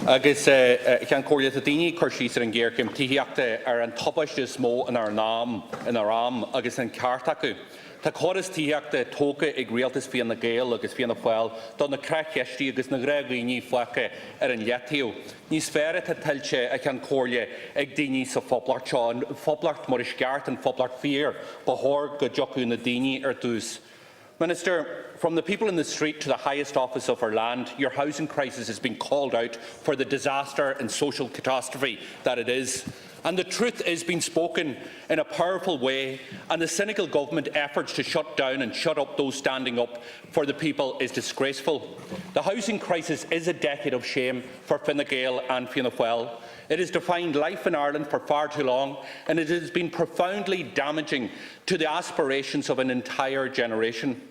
Agus cean cóirle a daoine chuir síos ar an ggéir cim tííochta ar an tobaiste is mó in ar am agus an ceart acu. Tá choras tííochta tóca ag rialtas fion na Gael agus fion na Fáil don na creachcheistí agus na gréagaoine flacha ar an leataíú. Níos fearre tá tiltte a cean cóirle ag daoine sa phoblacht seo, an phoblacht mar is ceart an phoblacht fíor ba thóir go deochú na daoine ar dús. Minister, from the people in the street to the highest office of our land, your housing crisis has been called out for the disaster and social catastrophe that it is. And the truth is being spoken in a powerful way, and the cynical government efforts to shut down and shut up those standing up for the people is disgraceful. The housing crisis is a decade of shame for Fine Gael and Fianna Fáil. It has defined life in Ireland for far too long, and it has been profoundly damaging to the aspirations of an entire generation.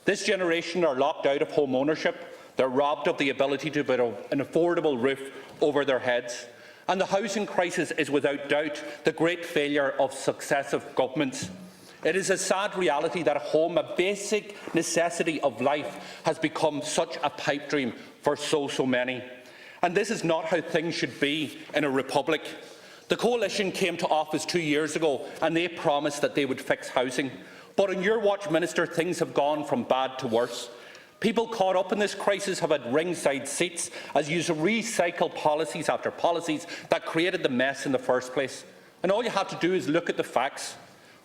This generation are locked out of home ownership, they're robbed of the ability to build an affordable roof over their heads, and the housing crisis is without doubt the great failure of successive governments. It is a sad reality that a home, a basic necessity of life, has become such a pipe dream for so many. And this is not how things should be in a republic. The coalition came to office 2 years ago and they promised that they would fix housing. But on your watch, Minister, things have gone from bad to worse. People caught up in this crisis have had ringside seats as you recycle policies after policies that created the mess in the first place. And all you have to do is look at the facts.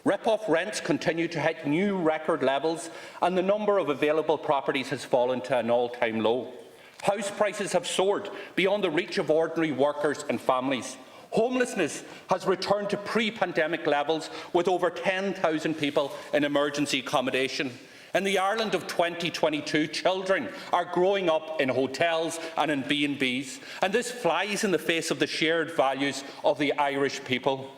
Rip-off rents continue to hit new record levels and the number of available properties has fallen to an all-time low. House prices have soared beyond the reach of ordinary workers and families. Homelessness has returned to pre-pandemic levels, with over 10,000 people in emergency accommodation. In the Ireland of 2022, children are growing up in hotels and in B&Bs, and this flies in the face of the shared values of the Irish people.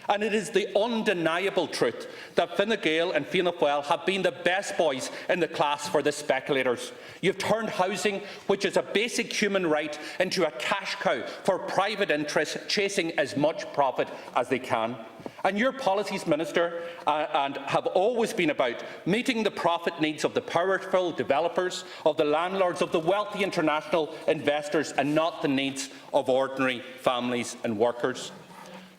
And it is the undeniable truth that Fine Gael and Fianna Fáil have been the best boys in the class for the speculators. You've turned housing, which is a basic human right, into a cash cow for private interests chasing as much profit as they can. And your policies, Minister, have always been about meeting the profit needs of the powerful developers, of the landlords, of the wealthy international investors, and not the needs of ordinary families and workers.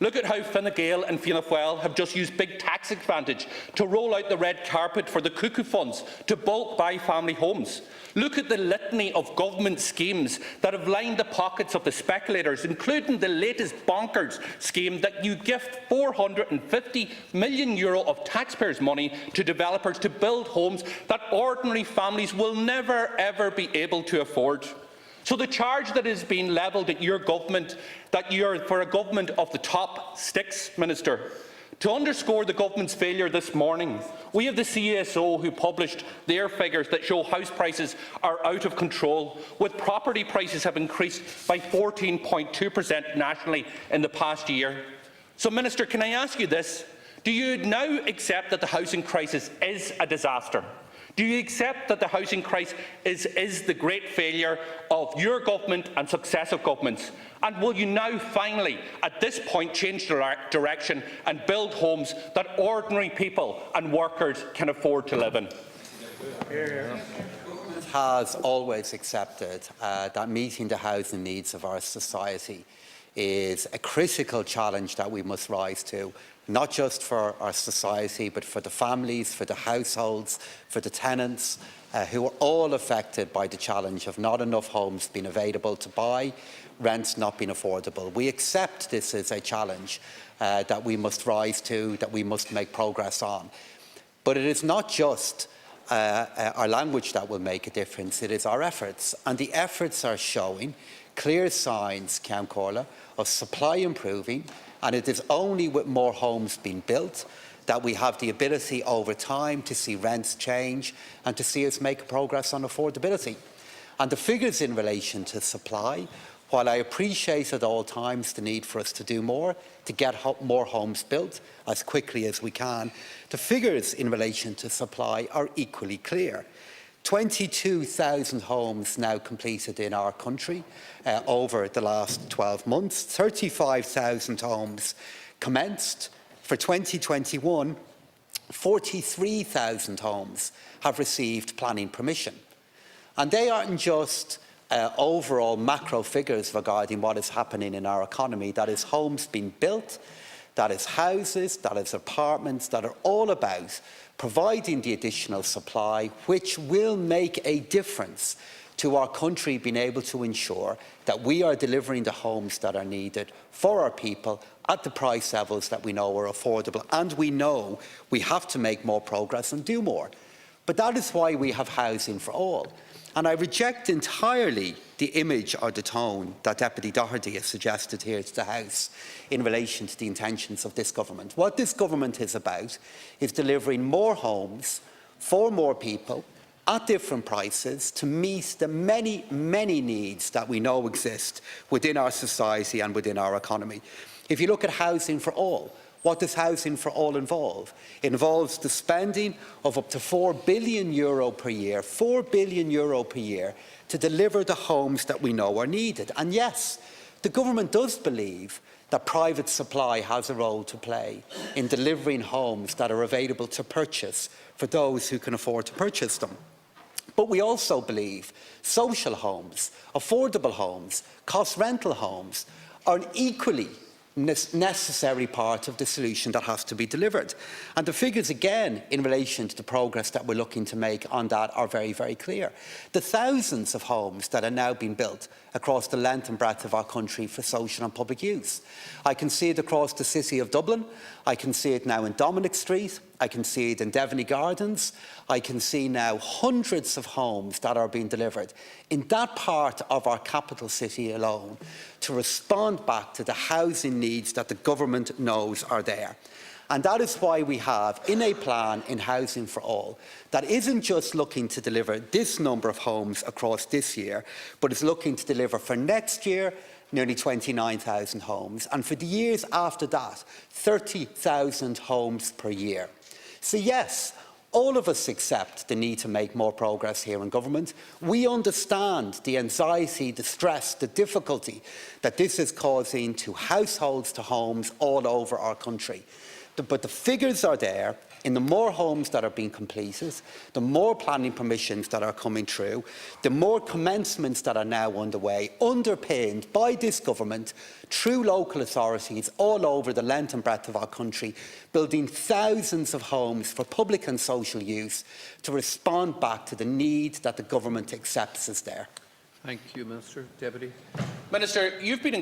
Look at how Fine Gael and Fianna Fáil have just used big tax advantage to roll out the red carpet for the cuckoo funds to bulk buy family homes. Look at the litany of government schemes that have lined the pockets of the speculators, including the latest bonkers scheme that you gift €450 million of taxpayers' money to developers to build homes that ordinary families will never ever be able to afford. So the charge that is being levelled at your government, that you're for a government of the top sticks, Minister. To underscore the government's failure this morning, we have the CSO who published their figures that show house prices are out of control, with property prices have increased by 14.2% nationally in the past year. So, Minister, can I ask you this? Do you now accept that the housing crisis is a disaster? Do you accept that the housing crisis is the great failure of your government and successive governments? And will you now finally, at this point, change direction and build homes that ordinary people and workers can afford to live in? Has always accepted that meeting the housing needs of our society is a critical challenge that we must rise to, not just for our society, but for the families, for the households, for the tenants, who are all affected by the challenge of not enough homes being available to buy, rents not being affordable. We accept this is a challenge that we must rise to, that we must make progress on. But it is not just our language that will make a difference, it is our efforts. And the efforts are showing clear signs, Ceann Comhairle, of supply improving, and it is only with more homes being built that we have the ability over time to see rents change and to see us make progress on affordability. And the figures in relation to supply, while I appreciate at all times the need for us to do more, to get more homes built as quickly as we can, the figures in relation to supply are equally clear. 22,000 homes now completed in our country over the last 12 months. 35,000 homes commenced. For 2021, 43,000 homes have received planning permission. And they aren't just overall macro figures regarding what is happening in our economy. That is homes being built, that is houses, that is apartments, that are all about providing the additional supply which will make a difference to our country being able to ensure that we are delivering the homes that are needed for our people at the price levels that we know are affordable. And we know we have to make more progress and do more. But that is why we have housing for all. And I reject entirely the image or the tone that Deputy Doherty has suggested here to the House in relation to the intentions of this government. What this government is about is delivering more homes for more people at different prices to meet the many, many needs that we know exist within our society and within our economy. If you look at housing for all, what does housing for all involve? It involves the spending of up to €4 billion per year, €4 billion per year, to deliver the homes that we know are needed. And yes, the government does believe that private supply has a role to play in delivering homes that are available to purchase for those who can afford to purchase them. But we also believe social homes, affordable homes, cost rental homes are an equally necessary part of the solution that has to be delivered. And the figures, again, in relation to the progress that we're looking to make on that are very, very clear. The thousands of homes that are now being built across the length and breadth of our country for social and public use. I can see it across the city of Dublin. I can see it now in Dominic Street. I can see it in Devaney Gardens. I can see now hundreds of homes that are being delivered in that part of our capital city alone to respond back to the housing needs that the government knows are there. And that is why we have in a plan in Housing for All that isn't just looking to deliver this number of homes across this year, but is looking to deliver for next year nearly 29,000 homes, and for the years after that, 30,000 homes per year. So yes, all of us accept the need to make more progress here in government. We understand the anxiety, the stress, the difficulty that this is causing to households, to homes all over our country. But the figures are there. In the more homes that are being completed, the more planning permissions that are coming through, the more commencements that are now underway, underpinned by this government through local authorities all over the length and breadth of our country, building thousands of homes for public and social use to respond back to the need that the government accepts is there. Thank you, Minister. Deputy. Minister, you've been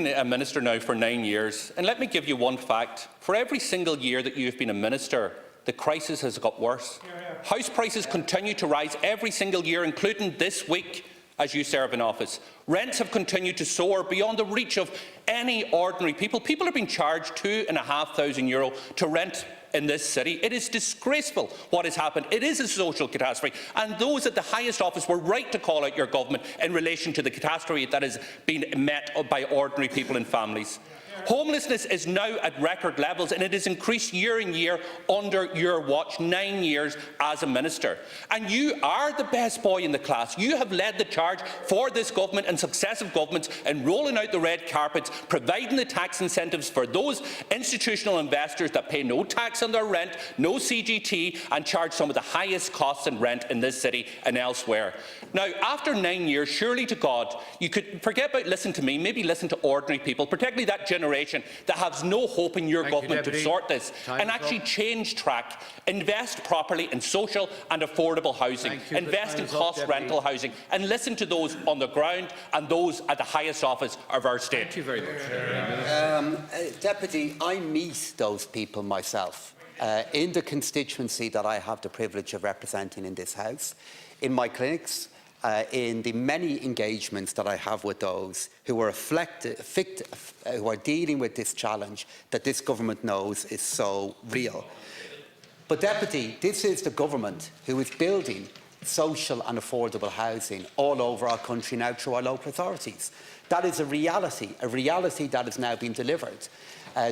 a minister now for 9 years, and let me give you one fact. For every single year that you've been a minister, the crisis has got worse. House prices continue to rise every single year, including this week as you serve in office. Rents have continued to soar beyond the reach of any ordinary people. People are being charged €2,500 to rent in this city. It is disgraceful what has happened. It is a social catastrophe, and those at the highest office were right to call out your government in relation to the catastrophe that has been met by ordinary people and families. Homelessness is now at record levels, and it has increased year on year under your watch, 9 years as a minister. And you are the best boy in the class. You have led the charge for this government and successive governments in rolling out the red carpets, providing the tax incentives for those institutional investors that pay no tax on their rent, no CGT, and charge some of the highest costs in rent in this city and elsewhere. Now, after 9 years, surely to God, you could forget about listening to me, maybe listen to ordinary people, particularly that generation that has no hope in your government to sort this and actually change track, invest properly in social and affordable housing, invest in cost rental housing, and listen to those on the ground and those at the highest office of our state. Thank you very much. Deputy, I meet those people myself in the constituency that I have the privilege of representing in this House, in my clinics, in the many engagements that I have with those who are who are dealing with this challenge that this government knows is so real. But Deputy, this is the government who is building social and affordable housing all over our country now through our local authorities. That is a reality that is now being delivered.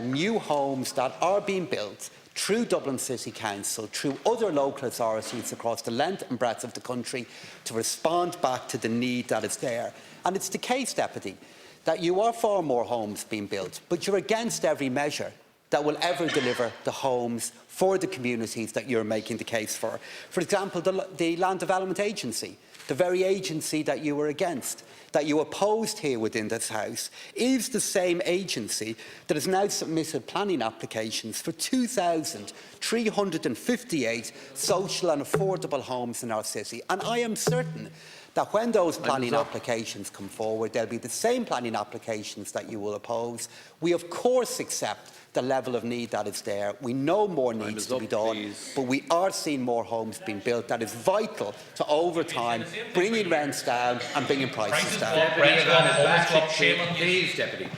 New homes that are being built through Dublin City Council, through other local authorities across the length and breadth of the country to respond back to the need that is there. And it's the case, Deputy, that you are for more homes being built, but you're against every measure that will ever deliver the homes for the communities that you're making the case for. For example, the Land Development Agency. the very agency that you were against, that you opposed here within this House, is the same agency that has now submitted planning applications for 2,358 social and affordable homes in our city. And I am certain that when those planning applications come forward, they'll be the same planning applications that you will oppose. We, of course, accept the level of need that is there. We know more needs to be done, but we are seeing more homes being built. That is vital to, over time, bringing rents down and bringing prices down. Deputy, please, Deputy.